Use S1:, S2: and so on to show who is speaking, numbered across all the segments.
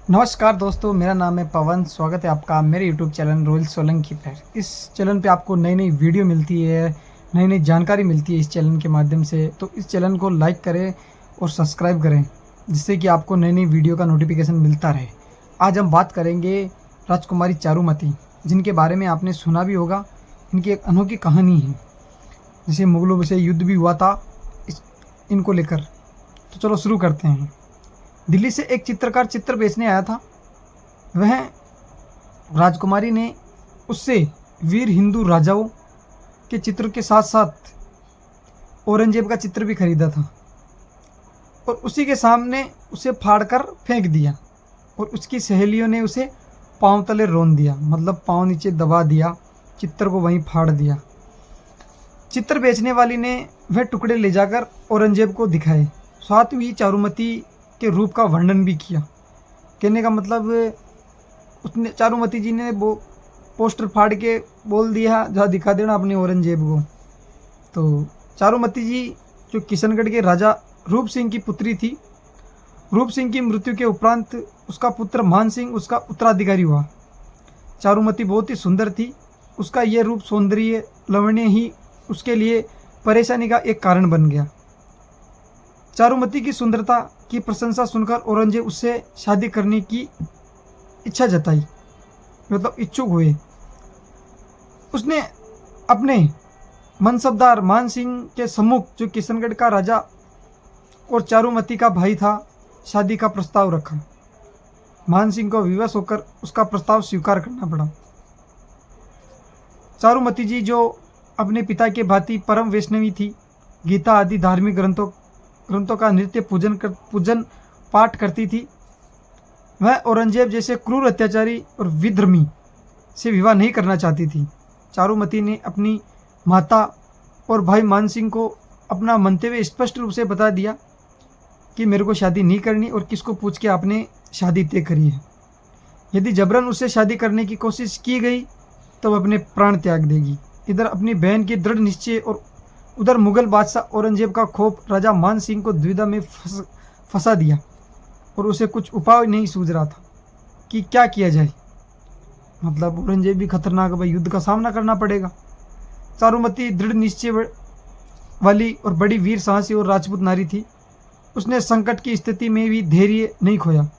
S1: नमस्कार दोस्तों, मेरा नाम है पवन। स्वागत है आपका मेरे यूट्यूब चैनल रॉयल सोलंकी पर। इस चैनल पे आपको नई नई वीडियो मिलती है, नई नई जानकारी मिलती है इस चैनल के माध्यम से। तो इस चैनल को लाइक करें और सब्सक्राइब करें, जिससे कि आपको नई नई वीडियो का नोटिफिकेशन मिलता रहे। आज हम बात करेंगे राजकुमारी चारुमती, जिनके बारे में आपने सुना भी होगा। इनकी एक अनोखी कहानी है, जिसे मुगलों से युद्ध भी हुआ था इनको लेकर। तो चलो शुरू करते हैं। दिल्ली से एक चित्रकार चित्र बेचने आया था। वह राजकुमारी ने उससे वीर हिंदू राजाओं के चित्र के साथ साथ औरंगजेब का चित्र भी खरीदा था, और उसी के सामने उसे फाड़कर फेंक दिया। और उसकी सहेलियों ने उसे पांव तले रौंद दिया, मतलब पांव नीचे दबा दिया, चित्र को वहीं फाड़ दिया। चित्र बेचने वाली ने वह टुकड़े ले जाकर औरंगजेब को दिखाए। साथ ही चारुमती के रूप का वर्णन भी किया। कहने का मतलब, उसने चारुमती जी ने वो पोस्टर फाड़ के बोल दिया, जहाँ दिखा देना अपने औरंगजेब को। तो चारुमती जी जो किशनगढ़ के राजा रूप सिंह की पुत्री थी। रूप सिंह की मृत्यु के उपरांत उसका पुत्र मान सिंह उसका उत्तराधिकारी हुआ। चारुमती बहुत ही सुंदर थी। उसका यह रूप सौंदर्य लावण्य ही उसके लिए परेशानी का एक कारण बन गया। चारुमती की सुंदरता की प्रशंसा सुनकर औरंगजेब उससे शादी करने की इच्छा जताई, मतलब इच्छुक हुए। उसने अपने मनसबदार मान सिंह के सम्मुख, जो किशनगढ़ का राजा और चारुमती का भाई था, शादी का प्रस्ताव रखा। मान सिंह को विवश होकर उसका प्रस्ताव स्वीकार करना पड़ा। चारुमती जी, जो अपने पिता के भांति परम वैष्णवी थी, गीता आदि धार्मिक ग्रंथों का नित्य पूजन पाठ करती थी। वह औरंगजेब जैसे क्रूर अत्याचारी और विधर्मी से विवाह नहीं करना चाहती थी। चारुमती ने अपनी माता और भाई मान सिंह को अपना मंतव्य स्पष्ट रूप से बता दिया कि मेरे को शादी नहीं करनी, और किसको पूछ के आपने शादी तय करी है। यदि जबरन उससे शादी करने की कोशिश की गई तो वह अपने प्राण त्याग देगी। इधर अपनी बहन की दृढ़ निश्चय और उधर मुगल बादशाह औरंगजेब का खौफ राजा मान सिंह को द्विधा में फंसा दिया, और उसे कुछ उपाय नहीं सूझ रहा था कि क्या किया जाए। मतलब औरंगजेब भी खतरनाक, भाई युद्ध का सामना करना पड़ेगा। चारुमती दृढ़ निश्चय वाली और बड़ी वीर साहसी और राजपूत नारी थी। उसने संकट की स्थिति में भी धैर्य नहीं खोया,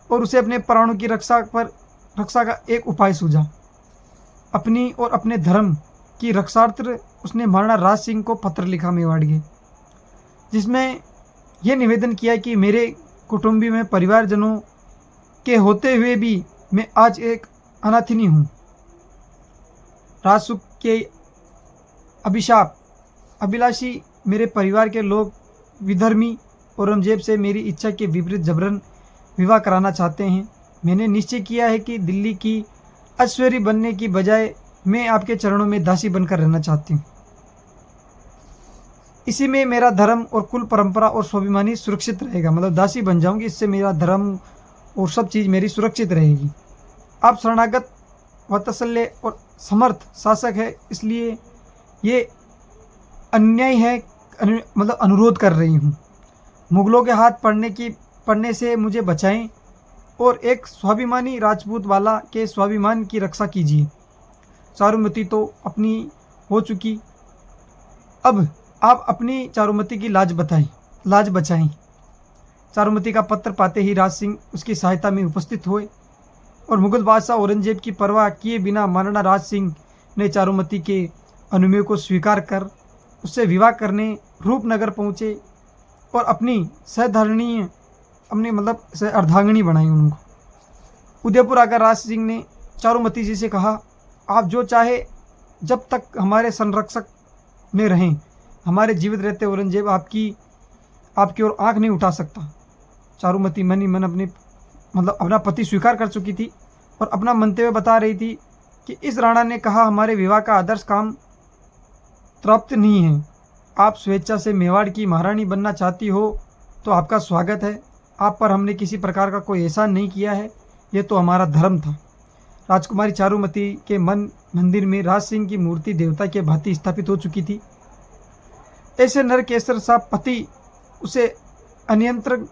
S1: और उसे अपने प्राणों की रक्षा का एक उपाय सूझा। अपनी और अपने धर्म की रक्षार्थ उसने महाराणा राज सिंह को पत्र लिखा मेवाड़ के, जिसमें यह निवेदन किया कि मेरे कुटुंबी में परिवारजनों के होते हुए भी मैं आज एक अनाथिनी हूँ। राजसुख के अभिलाषी मेरे परिवार के लोग विधर्मी औरंगजेब से मेरी इच्छा के विपरीत जबरन विवाह कराना चाहते हैं। मैंने निश्चय किया है कि दिल्ली की ऐश्वर्य बनने की बजाय मैं आपके चरणों में दासी बनकर रहना चाहती हूँ। इसी में मेरा धर्म और कुल परंपरा और स्वाभिमानी सुरक्षित रहेगा। मतलब दासी बन जाऊंगी, इससे मेरा धर्म और सब चीज़ मेरी सुरक्षित रहेगी। आप शरणागत वात्सल्य और समर्थ शासक है, इसलिए ये अन्याय है, मतलब अनुरोध कर रही हूँ। मुगलों के हाथ पड़ने से मुझे बचाएं, और एक स्वाभिमानी राजपूत वाला के स्वाभिमान की रक्षा कीजिए। चारुमती तो अपनी हो चुकी, अब आप अपनी चारुमती की लाज बचाएं। चारुमती का पत्र पाते ही राज सिंह उसकी सहायता में उपस्थित हुए, और मुगल बादशाह औरंगजेब की परवाह किए बिना महाराणा राज सिंह ने चारुमती के अनुमय को स्वीकार कर उससे विवाह करने रूपनगर पहुँचे, और अपनी अर्धांगिनी बनाई उनको। उदयपुर आकर राज सिंह ने चारुमती जी से कहा, आप जो चाहे जब तक हमारे संरक्षक में रहें। हमारे जीवित रहते औरंगजेब आपकी ओर आंख नहीं उठा सकता। चारुमती मन ही मन अपना पति स्वीकार कर चुकी थी, और अपना मंतव्य बता रही थी कि इस राणा ने कहा हमारे विवाह का आदर्श काम तृप्त नहीं है। आप स्वेच्छा से मेवाड़ की महारानी बनना चाहती हो तो आपका स्वागत है। आप पर हमने किसी प्रकार का कोई एहसान नहीं किया है, ये तो हमारा धर्म था। राजकुमारी चारुमती के मंदिर में राज सिंह की मूर्ति देवता के भांति स्थापित हो चुकी थी। ऐसे नरकेसर सा पति उसे अनियंत्रण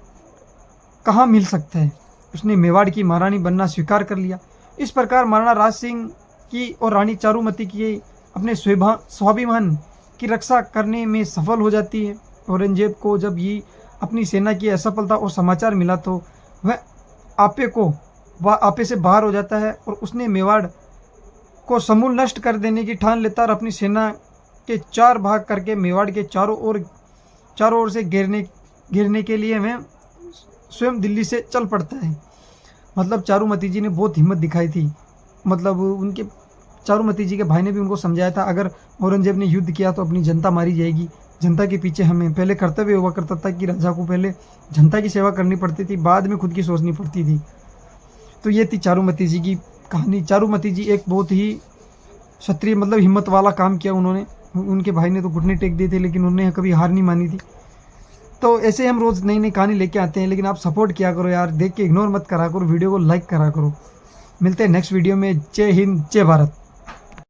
S1: कहाँ मिल सकता है। उसने मेवाड़ की महारानी बनना स्वीकार कर लिया। इस प्रकार महाराणा राज सिंह की और रानी चारुमती की अपने स्वाभिमान की रक्षा करने में सफल हो जाती है। औरंगजेब को जब ये अपनी सेना की असफलता और समाचार मिला तो वह आपे से बाहर हो जाता है और उसने मेवाड़ को समूल नष्ट कर देने की ठान लेता और अपनी सेना के 4 भाग करके मेवाड़ के चारों ओर से घेरने के लिए वह स्वयं दिल्ली से चल पड़ता है। मतलब चारुमती जी ने बहुत हिम्मत दिखाई थी। मतलब उनके चारुमती जी के भाई ने भी उनको समझाया था, अगर औरंगजेब ने युद्ध किया तो अपनी जनता मारी जाएगी, जनता के पीछे हमें पहले कर्तव्य हुआ करता था कि राजा को पहले जनता की सेवा करनी पड़ती थी, बाद में खुद की सोचनी पड़ती थी। तो ये थी चारुमती जी की कहानी। चारुमती जी एक बहुत ही क्षत्रिय मतलब हिम्मत वाला काम किया उन्होंने। उनके भाई ने तो घुटने टेक दिए थे, लेकिन उन्होंने कभी हार नहीं मानी थी। तो ऐसे हम रोज़ नई नई कहानी लेके आते हैं, लेकिन आप सपोर्ट किया करो यार, देख के इग्नोर मत करा करो, वीडियो को लाइक करा करो। मिलते हैं नेक्स्ट वीडियो में। जय हिंद, जय भारत।